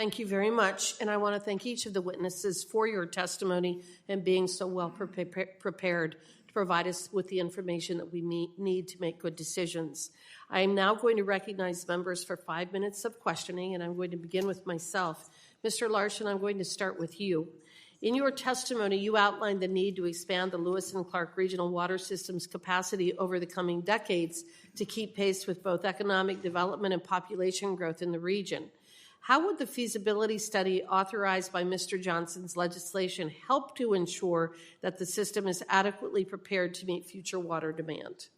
Thank you very much, and I want to thank each of the witnesses for your testimony and being so well prepared to provide us with the information that we need to make good decisions. I am now going to recognize members for 5 minutes of questioning, and I'm going to begin with myself. Mr. Larson, I'm going to start with you. In your testimony, you outlined the need to expand the Lewis and Clark Regional Water System's capacity over the coming decades to keep pace with both economic development and population growth in the region. How would the feasibility study authorized by Mr. Johnson's legislation help to ensure that the system is adequately prepared to meet future water demand?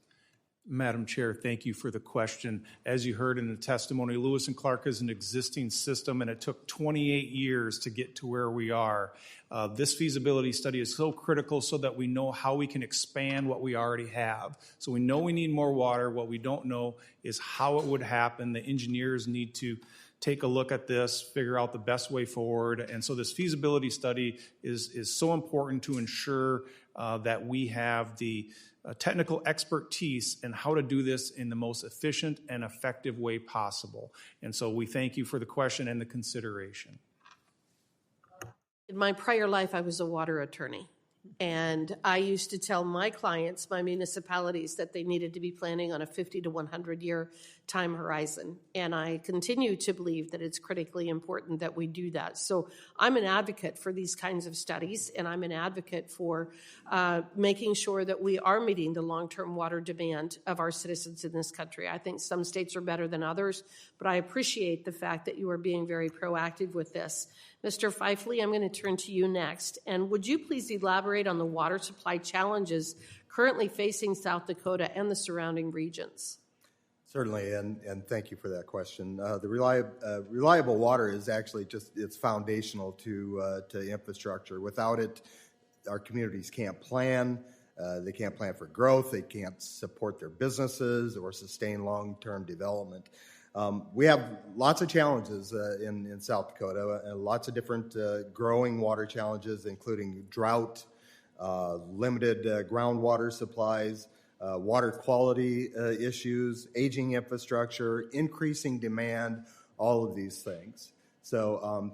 Madam Chair, thank you for the question. As you heard in the testimony, Lewis and Clark is an existing system, and it took 28 years to get to where we are. This feasibility study is so critical so that we know how we can expand what we already have. So we know we need more water. What we don't know is how it would happen. The engineers need to take a look at this, figure out the best way forward. And so this feasibility study is so important to ensure that we have the technical expertise in how to do this in the most efficient and effective way possible. And so we thank you for the question and the consideration. In my prior life, I was a water attorney. And I used to tell my clients, my municipalities, that they needed to be planning on a 50 to 100-year time horizon. And I continue to believe that it's critically important that we do that. So I'm an advocate for these kinds of studies, and I'm an advocate for making sure that we are meeting the long-term water demand of our citizens in this country. I think some states are better than others, but I appreciate the fact that you are being very proactive with this. Mr. Fifley, I'm going to turn to you next. And would you please elaborate on the water supply challenges currently facing South Dakota and the surrounding regions? Certainly, and thank you for that question. The reliable water is actually it's foundational to infrastructure. Without it, our communities can't plan. They can't plan for growth. They can't support their businesses or sustain long-term development. We have lots of challenges in South Dakota, and lots of different growing water challenges, including drought, limited groundwater supplies, water quality issues, aging infrastructure, increasing demand, all of these things. So,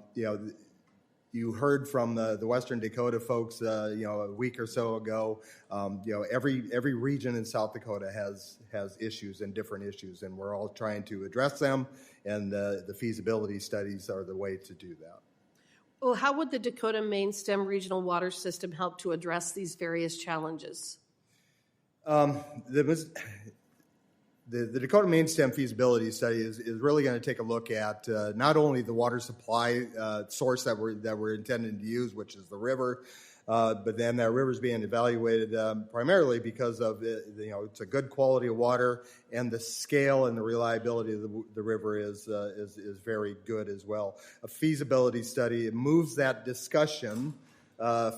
you heard from the Western Dakota folks, a week or so ago. Every region in South Dakota has issues and different issues, and we're all trying to address them. And the feasibility studies are the way to do that. Well, how would the Dakota Mainstem Regional Water System help to address these various challenges? The Dakota Mainstem feasibility study is really going to take a look at not only the water supply source that we're intending to use, which is the river, but then that river's being evaluated primarily because of it's a good quality of water, and the scale and the reliability of the river is very good as well. A feasibility study moves that discussion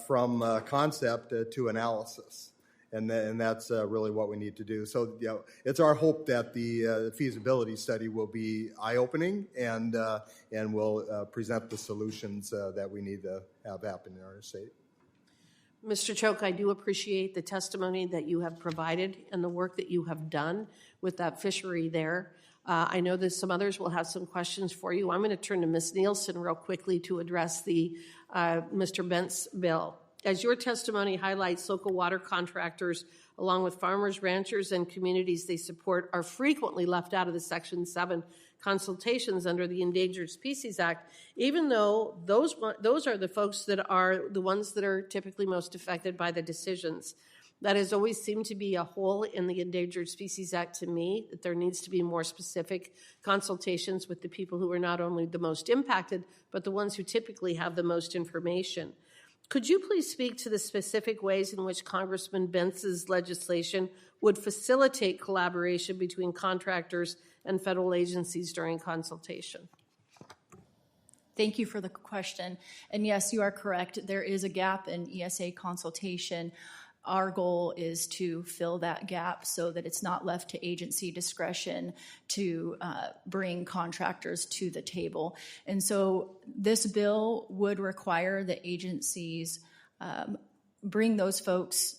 from concept to analysis. And that's really what we need to do. So, it's our hope that the feasibility study will be eye-opening and will present the solutions that we need to have happen in our state. Mr. Choke, I do appreciate the testimony that you have provided and the work that you have done with that fishery there. I know that some others will have some questions for you. I'm going to turn to Ms. Nielsen real quickly to address the Mr. Bentz bill. As your testimony highlights, local water contractors, along with farmers, ranchers, and communities they support, are frequently left out of the Section 7 consultations under the Endangered Species Act, even though those are the folks that are the ones that are typically most affected by the decisions. That has always seemed to be a hole in the Endangered Species Act to me, that there needs to be more specific consultations with the people who are not only the most impacted, but the ones who typically have the most information. Could you please speak to the specific ways in which Congressman Bentz's legislation would facilitate collaboration between contractors and federal agencies during consultation? Thank you for the question. And yes, you are correct. There is a gap in ESA consultation. Our goal is to fill that gap so that it's not left to agency discretion to bring contractors to the table. And so this bill would require the agencies bring those folks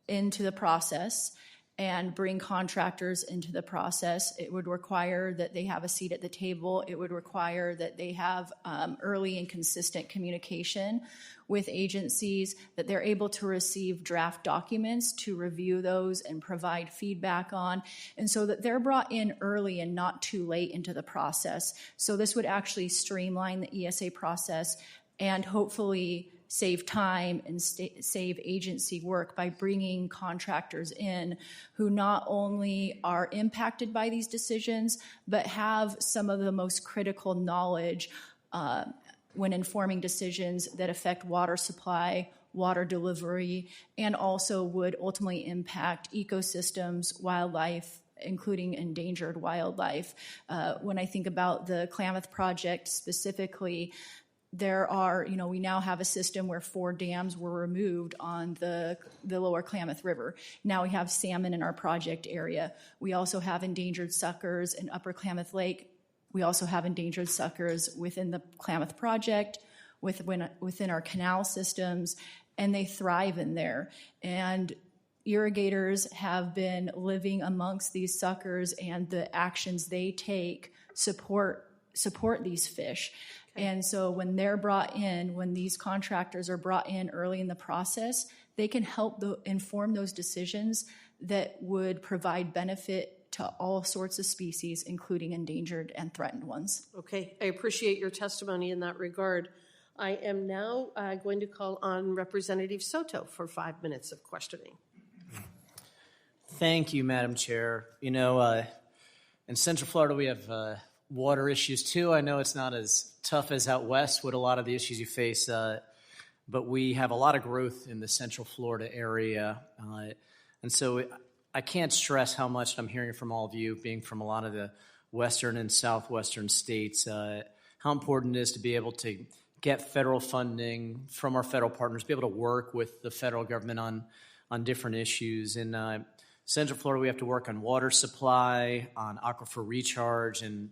into the process and bring contractors into the process. It would require that they have a seat at the table. It would require that they have early and consistent communication with agencies, that they're able to receive draft documents to review those and provide feedback on, and so that they're brought in early and not too late into the process. So this would actually streamline the ESA process and hopefully save time and save agency work by bringing contractors in who not only are impacted by these decisions, but have some of the most critical knowledge when informing decisions that affect water supply, water delivery, and also would ultimately impact ecosystems, wildlife, including endangered wildlife. When I think about the Klamath Project specifically, there are, we now have a system where 4 dams were removed on the lower Klamath River. Now we have salmon in our project area. We also have endangered suckers in upper Klamath Lake. We also have endangered suckers within the Klamath Project, within our canal systems, and they thrive in there. And irrigators have been living amongst these suckers, and the actions they take support these fish. And so when they're brought in, when these contractors are brought in early in the process, they can help inform those decisions that would provide benefit to all sorts of species, including endangered and threatened ones. Okay, I appreciate your testimony in that regard. I am now going to call on Representative Soto for 5 minutes of questioning. Thank you, Madam Chair. In Central Florida, we have water issues too. I know it's not as tough as out west with a lot of the issues you face, but we have a lot of growth in the Central Florida area. And so I can't stress how much I'm hearing from all of you, being from a lot of the western and southwestern states, how important it is to be able to get federal funding from our federal partners, be able to work with the federal government on different issues. In Central Florida, we have to work on water supply, on aquifer recharge, and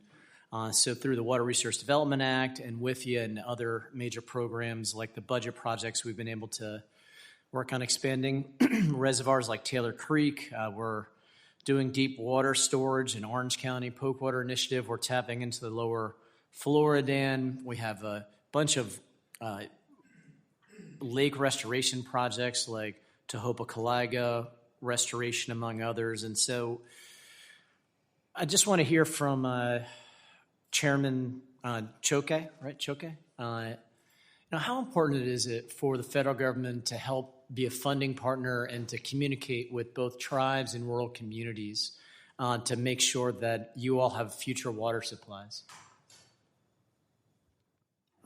so through the Water Resource Development Act and WIFIA and other major programs like the budget projects, we've been able to work on expanding reservoirs like Taylor Creek. We're doing deep water storage in Orange County, Polk Water Initiative. We're tapping into the lower Floridan. We have a bunch of lake restoration projects like Tohopa-Caliga restoration, among others. And so I just want to hear from Chairman Choke, right? Choke? How important is it for the federal government to help be a funding partner and to communicate with both tribes and rural communities to make sure that you all have future water supplies?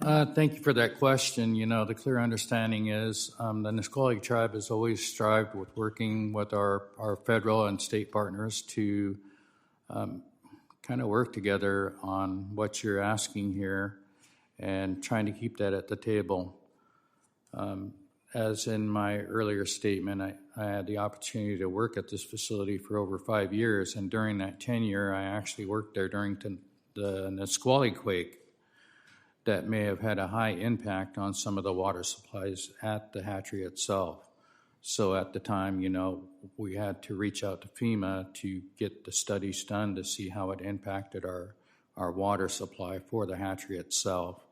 Thank you for that question. The clear understanding is the Nisqually tribe has always strived with working with our federal and state partners to kind of work together on what you're asking here and trying to keep that at the table. As in my earlier statement, I had the opportunity to work at this facility for over 5 years, and during that tenure, I actually worked there during the Nisqually quake that may have had a high impact on some of the water supplies at the hatchery itself. So at the time, we had to reach out to FEMA to get the studies done to see how it impacted our water supply for the hatchery itself.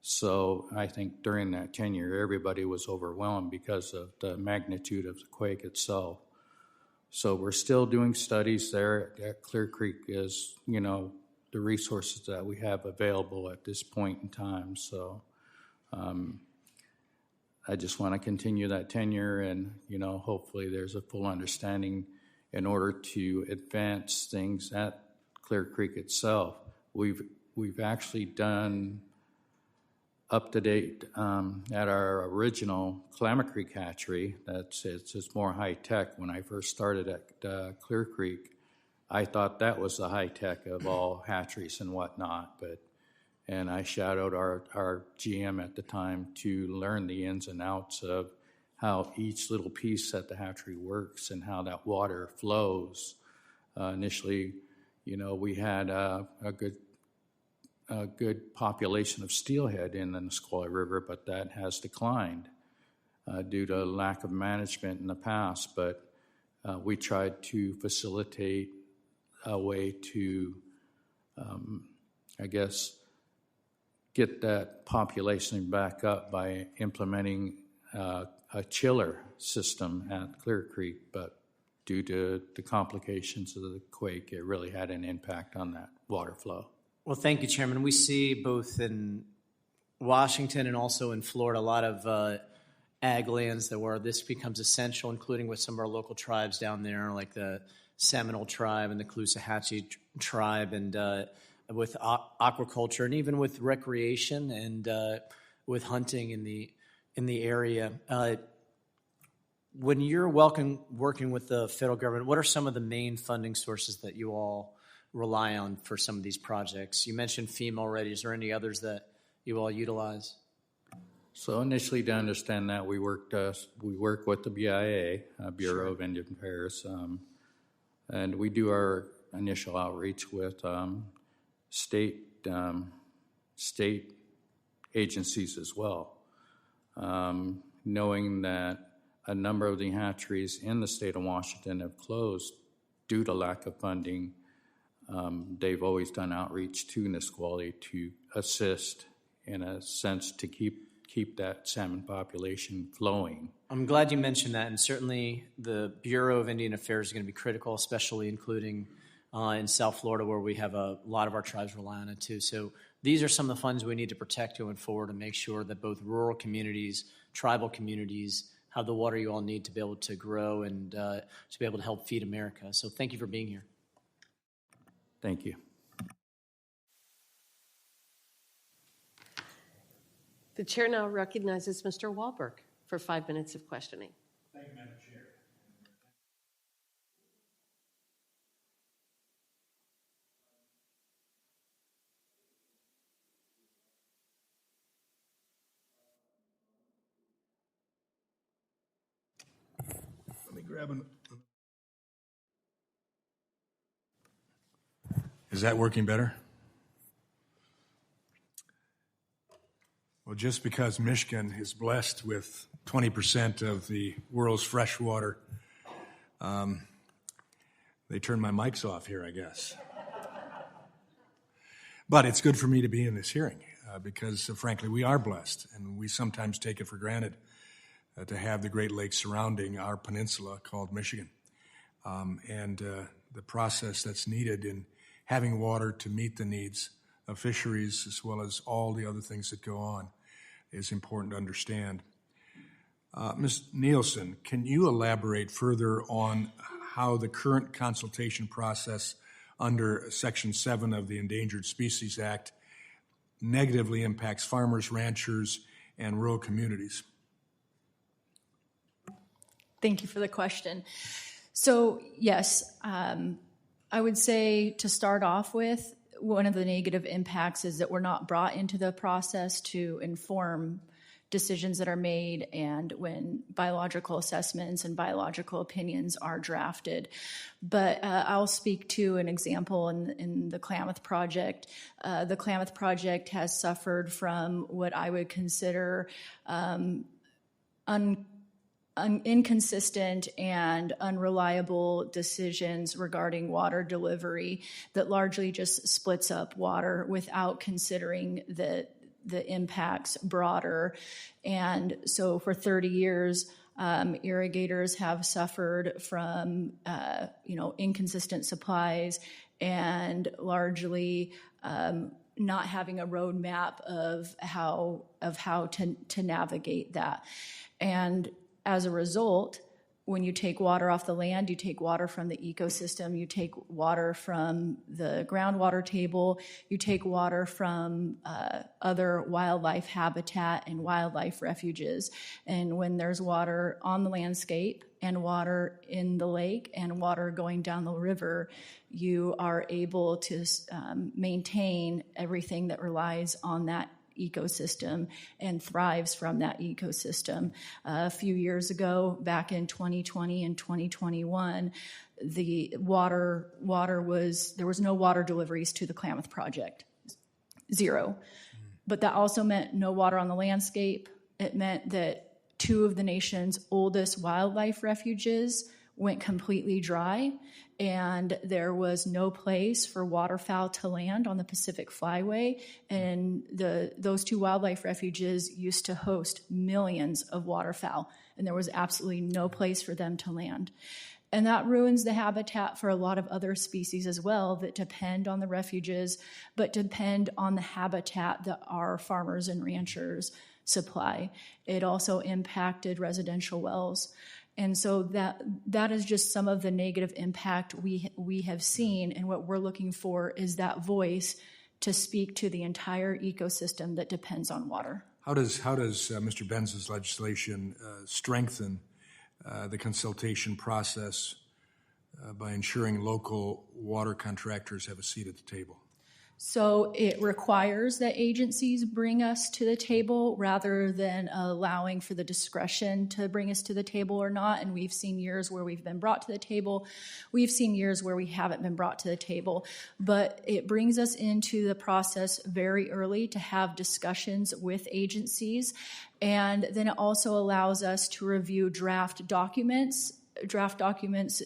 So I think during that tenure, everybody was overwhelmed because of the magnitude of the quake itself. So we're still doing studies there at Clear Creek is, the resources that we have available at this point in time. So I just want to continue that tenure and, hopefully there's a full understanding in order to advance things at Clear Creek itself. We've actually done up to date at our original Klamath Creek hatchery. It's more high tech. When I first started at Clear Creek, I thought that was the high tech of all hatcheries and whatnot, and I shadowed our GM at the time to learn the ins and outs of how each little piece at the hatchery works and how that water flows. Initially, we had a good population of steelhead in the Nisqually River, but that has declined due to lack of management in the past. But we tried to facilitate a way to, I guess, get that population back up by implementing a chiller system at Clear Creek, but due to the complications of the quake, it really had an impact on that water flow. Well, thank you, Chairman. We see both in Washington and also in Florida a lot of ag lands where this becomes essential, including with some of our local tribes down there, like the Seminole tribe and the Caloosahatchee tribe, and with aquaculture, and even with recreation and with hunting in the area. When you're working with the federal government, what are some of the main funding sources that you all rely on for some of these projects? You mentioned FEMA already. Is there any others that you all utilize? So initially, to understand that, we work with the BIA, Bureau of Indian Affairs, and we do our initial outreach with state agencies as well, knowing that a number of the hatcheries in the state of Washington have closed due to lack of funding. They've always done outreach to Nisqually to assist, in a sense, to keep that salmon population flowing. I'm glad you mentioned that, and certainly the Bureau of Indian Affairs is going to be critical, especially including in South Florida, where we have a lot of our tribes rely on it too. So these are some of the funds we need to protect going forward and make sure that both rural communities, tribal communities, have the water you all need to be able to grow and to be able to help feed America. So thank you for being here. Thank you. The chair now recognizes Mr. Wahlberg for 5 minutes of questioning. Thank you, Madam Chair. Let me grab an. Is that working better? Well, just because Michigan is blessed with 20% of the world's fresh water, they turned my mics off here, I guess. But it's good for me to be in this hearing because, frankly, we are blessed, and we sometimes take it for granted to have the Great Lakes surrounding our peninsula called Michigan. And the process that's needed in having water to meet the needs of fisheries, as well as all the other things that go on, is important to understand. Ms. Nielsen, can you elaborate further on how the current consultation process under Section 7 of the Endangered Species Act negatively impacts farmers, ranchers, and rural communities? Thank you for the question. So, yes, I would say to start off with, one of the negative impacts is that we're not brought into the process to inform decisions that are made and when biological assessments and biological opinions are drafted. But I'll speak to an example in the Klamath Project. The Klamath Project has suffered from what I would consider inconsistent and unreliable decisions regarding water delivery that largely just splits up water without considering the impacts broader. And so for 30 years, irrigators have suffered from inconsistent supplies and largely not having a roadmap of how to navigate that. And as a result, when you take water off the land, you take water from the ecosystem, you take water from the groundwater table, you take water from other wildlife habitat and wildlife refuges. And when there's water on the landscape and water in the lake and water going down the river, you are able to maintain everything that relies on that ecosystem and thrives from that ecosystem. A few years ago, back in 2020 and 2021, there was no water deliveries to the Klamath Project, zero. But that also meant no water on the landscape. It meant that two of the nation's oldest wildlife refuges went completely dry, and there was no place for waterfowl to land on the Pacific Flyway. And those two wildlife refuges used to host millions of waterfowl, and there was absolutely no place for them to land. And that ruins the habitat for a lot of other species as well that depend on the refuges, but depend on the habitat that our farmers and ranchers supply. It also impacted residential wells. And so that is just some of the negative impact we have seen, and what we're looking for is that voice to speak to the entire ecosystem that depends on water. How does Mr. Bentz's legislation strengthen the consultation process by ensuring local water contractors have a seat at the table? So it requires that agencies bring us to the table rather than allowing for the discretion to bring us to the table or not. And we've seen years where we've been brought to the table. We've seen years where we haven't been brought to the table. But it brings us into the process very early to have discussions with agencies. And then it also allows us to review draft documents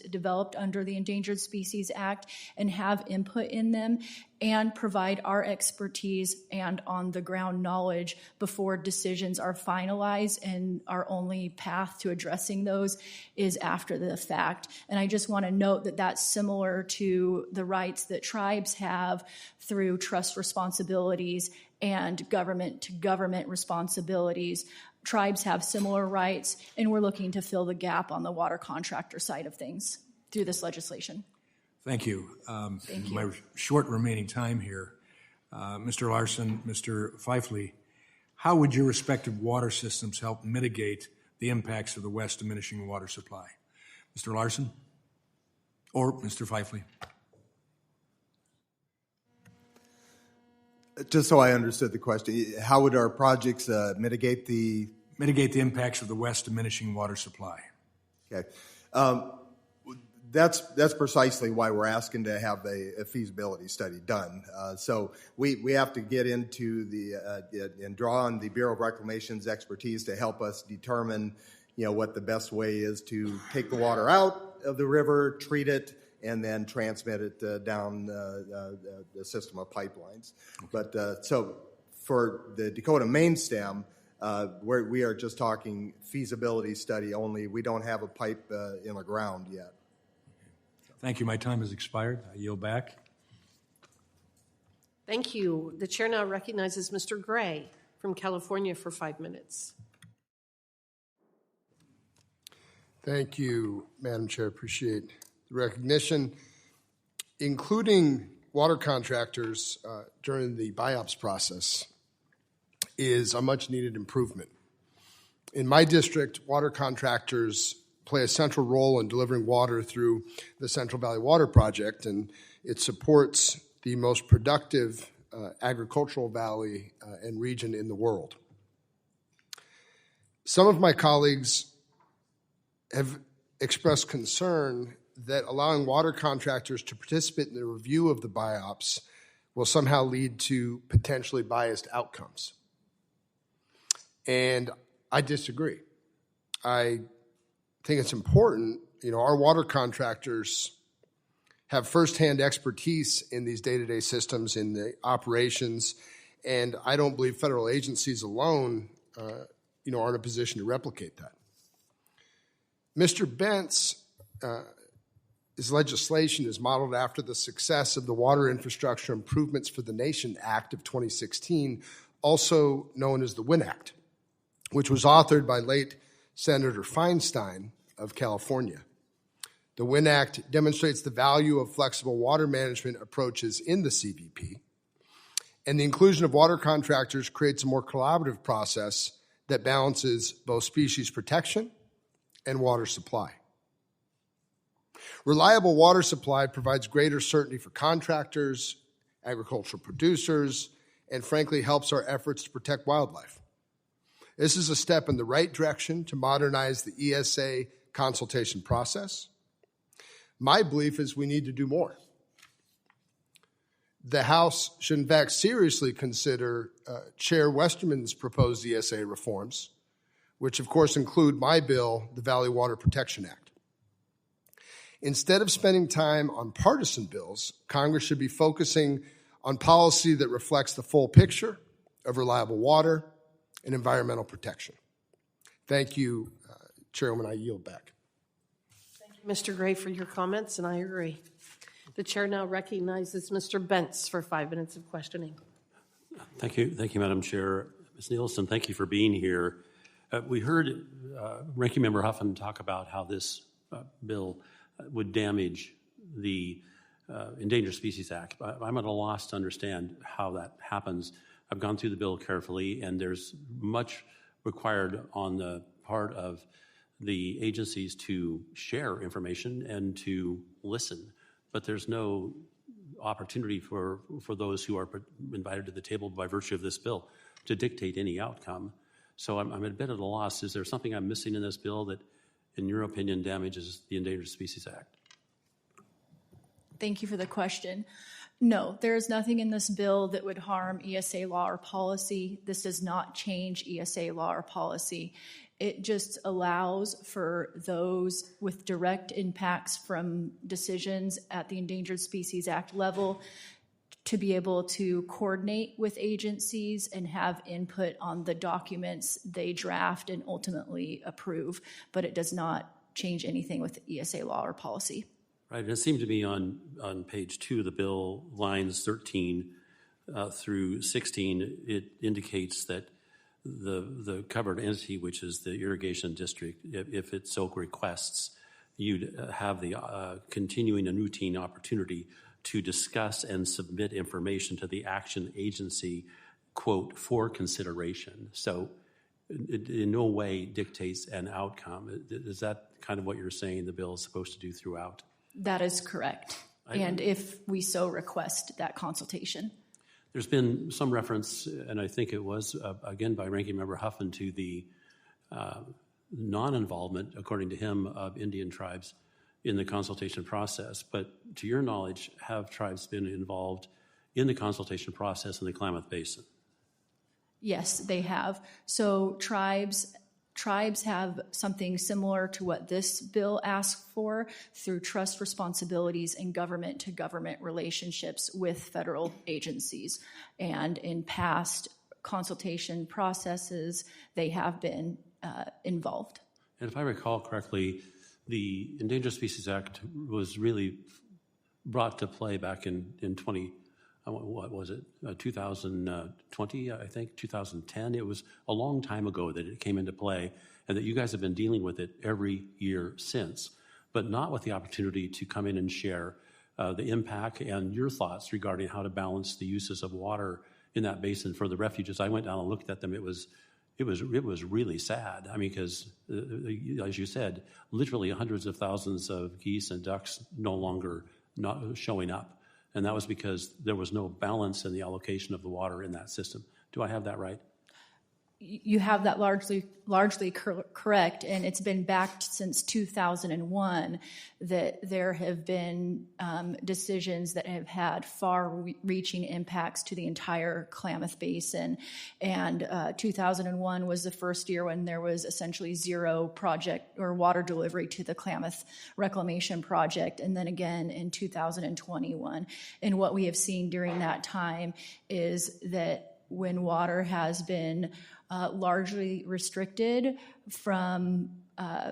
developed under the Endangered Species Act and have input in them and provide our expertise and on-the-ground knowledge before decisions are finalized, and our only path to addressing those is after the fact. And I just want to note that that's similar to the rights that tribes have through trust responsibilities and government-to-government responsibilities. Tribes have similar rights, and we're looking to fill the gap on the water contractor side of things through this legislation. Thank you. Thank you. My short remaining time here, Mr. Larson, Mr. Feifley, how would your respective water systems help mitigate the impacts of the West diminishing water supply? Mr. Larson or Mr. Feifley? Just so I understood the question, how would our projects mitigate the impacts of the West diminishing water supply? Okay. That's precisely why we're asking to have a feasibility study done. So we have to get into and draw on the Bureau of Reclamation's expertise to help us determine, what the best way is to take the water out of the river, treat it, and then transmit it down the system of pipelines. Okay. But so for the Dakota Mainstem, we are just talking feasibility study only. We don't have a pipe in the ground yet. Thank you. My time has expired. I yield back. Thank you. The chair now recognizes Mr. Gray from California for 5 minutes. Thank you, Madam Chair. Appreciate the recognition. Including water contractors during the BIOPS process is a much-needed improvement. In my district, water contractors play a central role in delivering water through the Central Valley Water Project, and it supports the most productive agricultural valley and region in the world. Some of my colleagues have expressed concern that allowing water contractors to participate in the review of the BIOPS will somehow lead to potentially biased outcomes. And I disagree. I think it's important, our water contractors have firsthand expertise in these day-to-day systems, in the operations, and I don't believe federal agencies alone, are in a position to replicate that. Mr. Bentz, his legislation is modeled after the success of the Water Infrastructure Improvements for the Nation Act of 2016, also known as the WIN Act, which was authored by late Senator Feinstein of California. The WIN Act demonstrates the value of flexible water management approaches in the CVP, and the inclusion of water contractors creates a more collaborative process that balances both species protection and water supply. Reliable water supply provides greater certainty for contractors, agricultural producers, and frankly helps our efforts to protect wildlife. This is a step in the right direction to modernize the ESA consultation process. My belief is we need to do more. The House should in fact seriously consider Chair Westerman's proposed ESA reforms, which of course include my bill, the Valley Water Protection Act. Instead of spending time on partisan bills, Congress should be focusing on policy that reflects the full picture of reliable water and environmental protection. Thank you, Chairwoman. I yield back. Mr. Gray, for your comments, and I agree. The chair now recognizes Mr. Bentz for 5 minutes of questioning. Thank you, Madam Chair. Ms. Nielsen, thank you for being here. We heard Ranking Member Huffman talk about how this bill would damage the Endangered Species Act. I'm at a loss to understand how that happens. I've gone through the bill carefully, and there's much required on the part of the agencies to share information and to listen, but there's no opportunity for those who are invited to the table by virtue of this bill to dictate any outcome. So I'm a bit at a loss. Is there something I'm missing in this bill that, in your opinion, damages the Endangered Species Act? Thank you for the question. No, there is nothing in this bill that would harm ESA law or policy. This does not change ESA law or policy. It just allows for those with direct impacts from decisions at the Endangered Species Act level to be able to coordinate with agencies and have input on the documents they draft and ultimately approve, but it does not change anything with ESA law or policy. Right, and it seemed to me on page 2 of the bill, lines 13 through 16, it indicates that the covered entity, which is the irrigation district, if it so requests, you'd have the continuing and routine opportunity to discuss and submit information to the action agency, quote, for consideration. So it in no way dictates an outcome. Is that kind of what you're saying the bill is supposed to do throughout? That is correct. And if we so request that consultation. There's been some reference, and I think it was, again, by Ranking Member Huffman, to the non-involvement, according to him, of Indian tribes in the consultation process. But to your knowledge, have tribes been involved in the consultation process in the Klamath Basin? Yes, they have. So tribes have something similar to what this bill asks for through trust responsibilities and government-to-government relationships with federal agencies. And in past consultation processes, they have been involved. And if I recall correctly, the Endangered Species Act was really brought to play back in 2020, I think, 2010. It was a long time ago that it came into play, and that you guys have been dealing with it every year since, but not with the opportunity to come in and share the impact and your thoughts regarding how to balance the uses of water in that basin for the refuges. I went down and looked at them. It was really sad. I mean, because as you said, literally hundreds of thousands of geese and ducks no longer not showing up. And that was because there was no balance in the allocation of the water in that system. Do I have that right? You have that largely correct, and it's been backed since 2001 that there have been decisions that have had far-reaching impacts to the entire Klamath Basin. And 2001 was the first year when there was essentially zero project or water delivery to the Klamath Reclamation project, and then again in 2021. And what we have seen during that time is that when water has been largely restricted from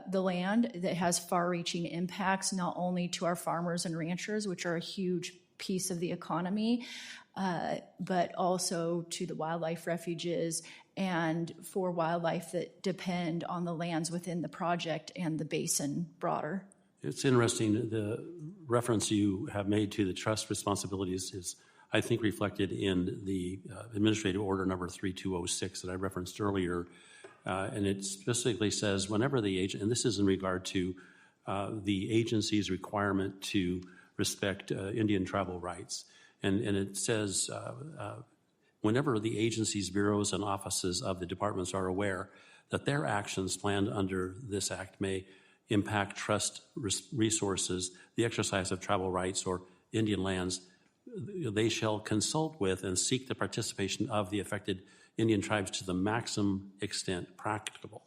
the land, that has far-reaching impacts not only to our farmers and ranchers, which are a huge piece of the economy, but also to the wildlife refuges and for wildlife that depend on the lands within the project and the basin broader. It's interesting, the reference you have made to the trust responsibilities is, I think, reflected in the Administrative Order number 3206 that I referenced earlier. And it specifically says whenever the agent, and this is in regard to the agency's requirement to respect Indian tribal rights. And it says whenever the agency's bureaus and offices of the departments are aware that their actions planned under this act may impact trust resources, the exercise of tribal rights or Indian lands, they shall consult with and seek the participation of the affected Indian tribes to the maximum extent practicable.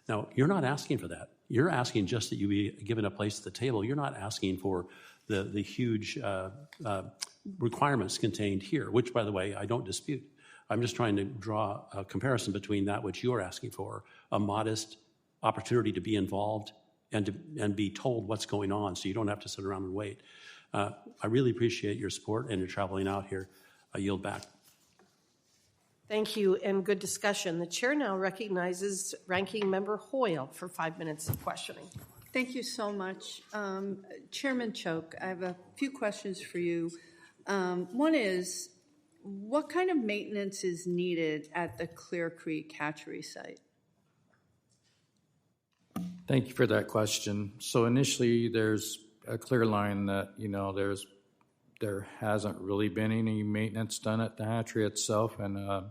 Now, you're not asking for that. You're asking just that you be given a place at the table. You're not asking for the huge requirements contained here, which, by the way, I don't dispute. I'm just trying to draw a comparison between that which you're asking for, a modest opportunity to be involved and be told what's going on so you don't have to sit around and wait. I really appreciate your support and your traveling out here. I yield back. Thank you, and good discussion. The chair now recognizes Ranking Member Hoyle for 5 minutes of questioning. Thank you so much. Chairman Choke, I have a few questions for you. One is, what kind of maintenance is needed at the Clear Creek Hatchery site? Thank you for that question. So initially, there's a clear line that, there hasn't really been any maintenance done at the hatchery itself in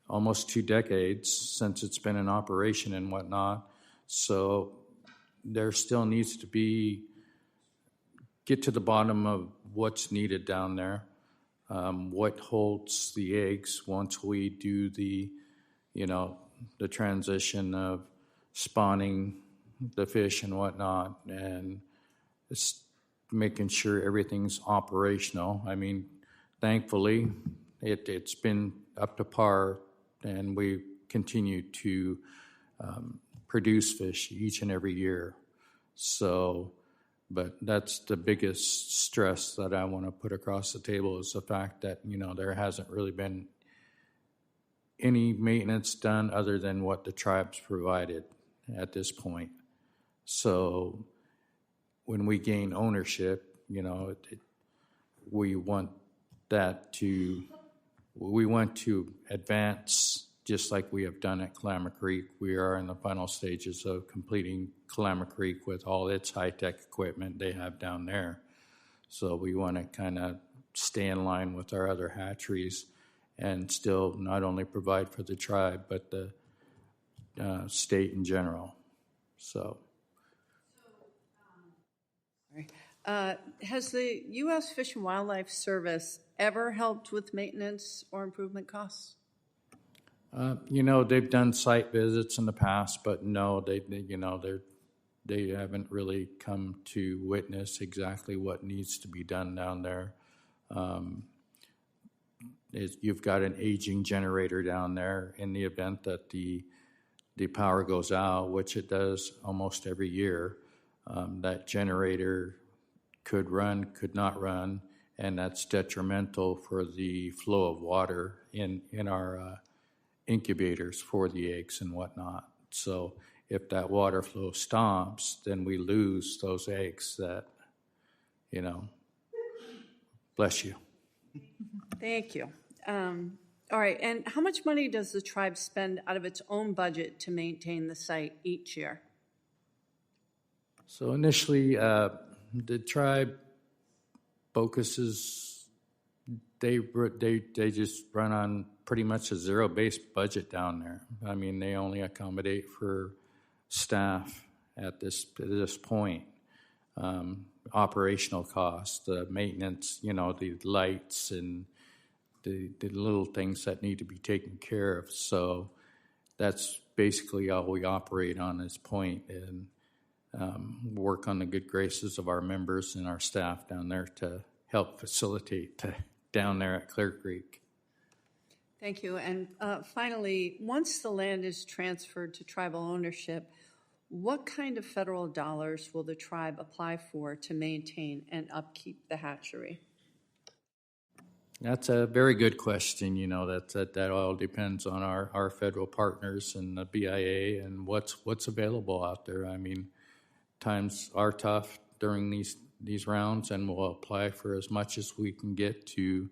almost 2 decades since it's been in operation and whatnot. So there still needs to get to the bottom of what's needed down there, what holds the eggs once we do the transition of spawning the fish and whatnot, and it's making sure everything's operational. I mean, thankfully, it's been up to par, and we continue to produce fish each and every year. So, but that's the biggest stress that I want to put across the table is the fact that, there hasn't really been any maintenance done other than what the tribes provided at this point. So when we gain ownership, we want to advance just like we have done at Kalama Creek. We are in the final stages of completing Kalama Creek with all its high-tech equipment they have down there. So we want to kind of stay in line with our other hatcheries and still not only provide for the tribe, but the state in general. Has the U.S. Fish and Wildlife Service ever helped with maintenance or improvement costs? They've done site visits in the past, but no, they haven't really come to witness exactly what needs to be done down there. You've got an aging generator down there in the event that the power goes out, which it does almost every year. That generator could run, could not run, and that's detrimental for the flow of water in our incubators for the eggs and whatnot. So if that water flow stops, then we lose those eggs that, bless you. Thank you. All right, and how much money does the tribe spend out of its own budget to maintain the site each year? So initially, the tribe focuses, they just run on pretty much a zero-based budget down there. I mean, they only accommodate for staff at this point. Operational costs, the maintenance, the lights and the little things that need to be taken care of. So that's basically all we operate on this point, and work on the good graces of our members and our staff down there to help facilitate down there at Clear Creek. Thank you. And finally, once the land is transferred to tribal ownership, what kind of federal dollars will the tribe apply for to maintain and upkeep the hatchery? That's a very good question. That all depends on our federal partners and the BIA and what's available out there. I mean, times are tough during these rounds, and we'll apply for as much as we can get to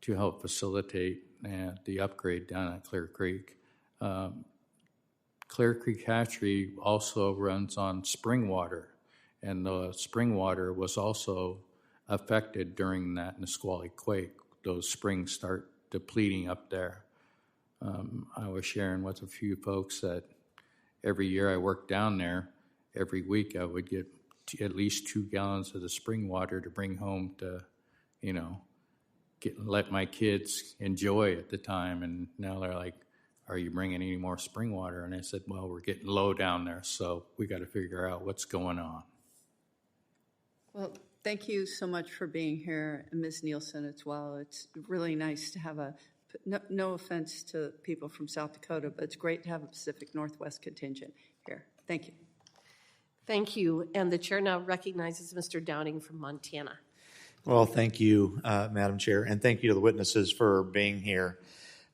help facilitate the upgrade down at Clear Creek. Clear Creek Hatchery also runs on spring water, and the spring water was also affected during that Nisqually quake. Those springs start depleting up there. I was sharing with a few folks that every year I worked down there, every week I would get at least 2 gallons of the spring water to bring home to, let my kids enjoy at the time. And now they're like, are you bringing any more spring water? And I said, well, we're getting low down there, so we got to figure out what's going on. Well, thank you so much for being here, and Ms. Nielsen as well. It's really nice to have no offense to people from South Dakota, but it's great to have a Pacific Northwest contingent here. Thank you. Thank you. And the chair now recognizes Mr. Downing from Montana. Well, thank you, Madam Chair, and thank you to the witnesses for being here.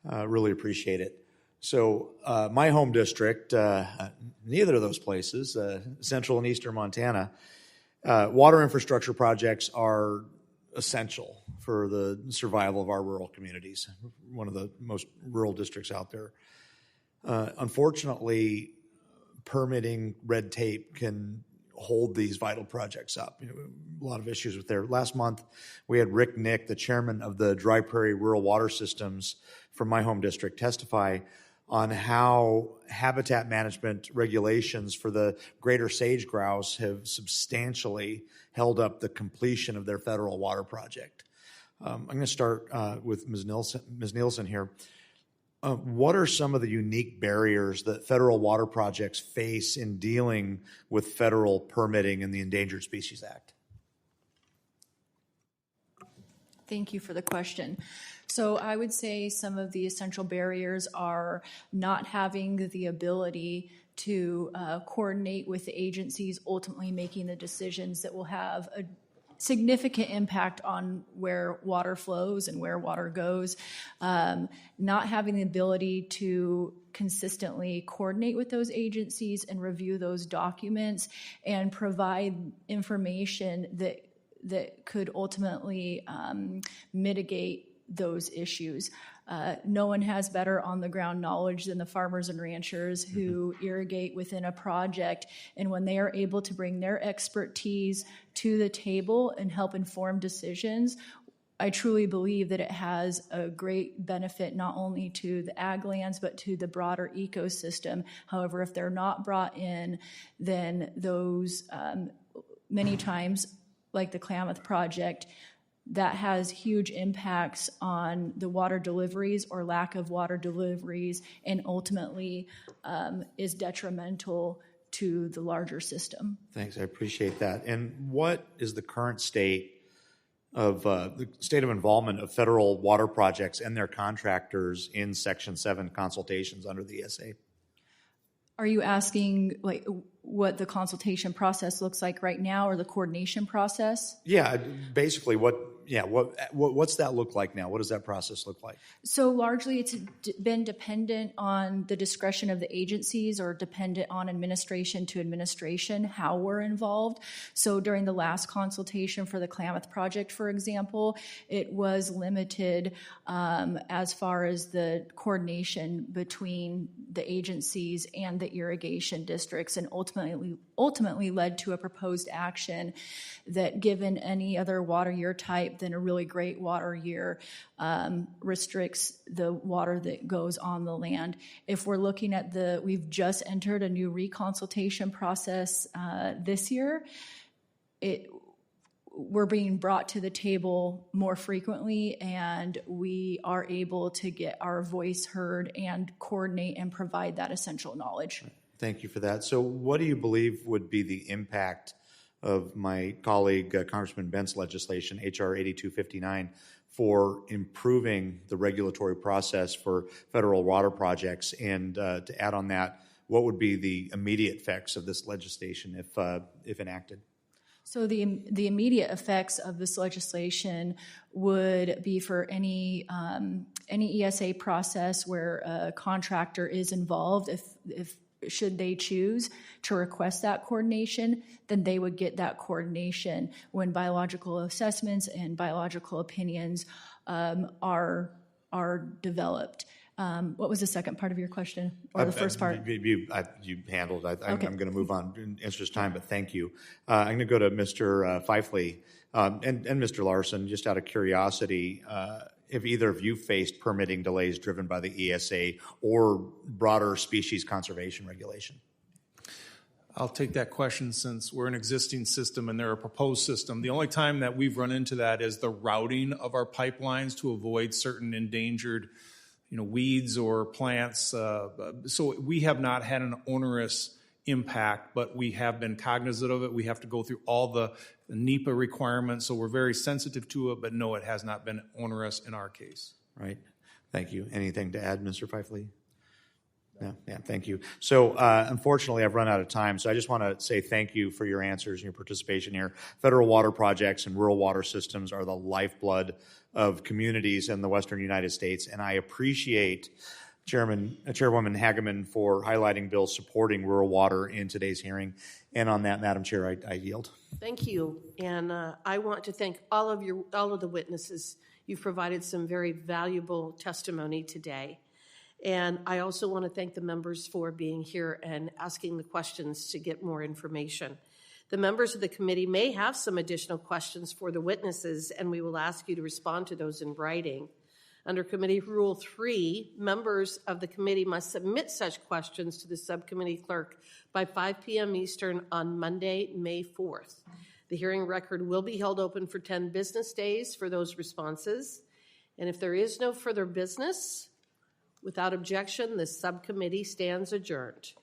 Really appreciate it. So my home district, neither of those places, central and eastern Montana, water infrastructure projects are essential for the survival of our rural communities, one of the most rural districts out there. Unfortunately, permitting red tape can hold these vital projects up. A lot of issues with there. Last month, we had Rick Nick, the chairman of the Dry Prairie Rural Water Systems from my home district, testify on how habitat management regulations for the greater sage grouse have substantially held up the completion of their federal water project. I'm going to start with Ms. Nielsen here. What are some of the unique barriers that federal water projects face in dealing with federal permitting in the Endangered Species Act? Thank you for the question. So I would say some of the essential barriers are not having the ability to coordinate with the agencies ultimately making the decisions that will have a significant impact on where water flows and where water goes. Not having the ability to consistently coordinate with those agencies and review those documents and provide information that could ultimately mitigate those issues. No one has better on-the-ground knowledge than the farmers and ranchers who irrigate within a project, and when they are able to bring their expertise to the table and help inform decisions, I truly believe that it has a great benefit not only to the ag lands but to the broader ecosystem. However, if they're not brought in, then those many times, like the Klamath Project, that has huge impacts on the water deliveries or lack of water deliveries, and ultimately is detrimental to the larger system. Thanks, I appreciate that. And what is the current state of involvement of federal water projects and their contractors in Section 7 consultations under the ESA? Are you asking like what the consultation process looks like right now, or the coordination process? Yeah, basically what's that look like now? What does that process look like? So largely it's been dependent on the discretion of the agencies, or dependent on administration to administration, how we're involved. So during the last consultation for the Klamath Project, for example, it was limited as far as the coordination between the agencies and the irrigation districts, and ultimately led to a proposed action that, given any other water year type than a really great water year, restricts the water that goes on the land. If we're looking at we've just entered a new reconsultation process this year. We're being brought to the table more frequently, and we are able to get our voice heard and coordinate and provide that essential knowledge. Thank you for that. So what do you believe would be the impact of my colleague, Congressman Bentz legislation, H.R. 8259, for improving the regulatory process for federal water projects? And to add on that, what would be the immediate effects of this legislation if enacted? So the immediate effects of this legislation would be for any ESA process where a contractor is involved, if should they choose to request that coordination, then they would get that coordination when biological assessments and biological opinions are developed. What was the second part of your question, or the first part? You handled it. I'm Okay. going to move on in interest of time, but thank you. I'm going to go to Mr. Fifely and Mr. Larson, just out of curiosity. Have either of you faced permitting delays driven by the ESA or broader species conservation regulation? I'll take that question since we're an existing system and they're a proposed system. The only time that we've run into that is the routing of our pipelines to avoid certain endangered weeds or plants. So we have not had an onerous impact, but we have been cognizant of it. We have to go through all the NEPA requirements, so we're very sensitive to it, but no, it has not been onerous in our case. Right. Thank you. Anything to add, Mr. Fifley? No, yeah, thank you. So unfortunately, I've run out of time, so I just want to say thank you for your answers and your participation here. Federal water projects and rural water systems are the lifeblood of communities in the western United States, and I appreciate Chairwoman Hageman for highlighting bills supporting rural water in today's hearing. And on that, Madam Chair, I yield. Thank you. And I want to thank all of the witnesses. You've provided some very valuable testimony today. And I also want to thank the members for being here and asking the questions to get more information. The members of the committee may have some additional questions for the witnesses, and we will ask you to respond to those in writing. Under Committee Rule 3, members of the committee must submit such questions to the subcommittee clerk by 5 p.m. Eastern on Monday, May 4th. The hearing record will be held open for 10 business days for those responses. And if there is no further business, without objection, the subcommittee stands adjourned.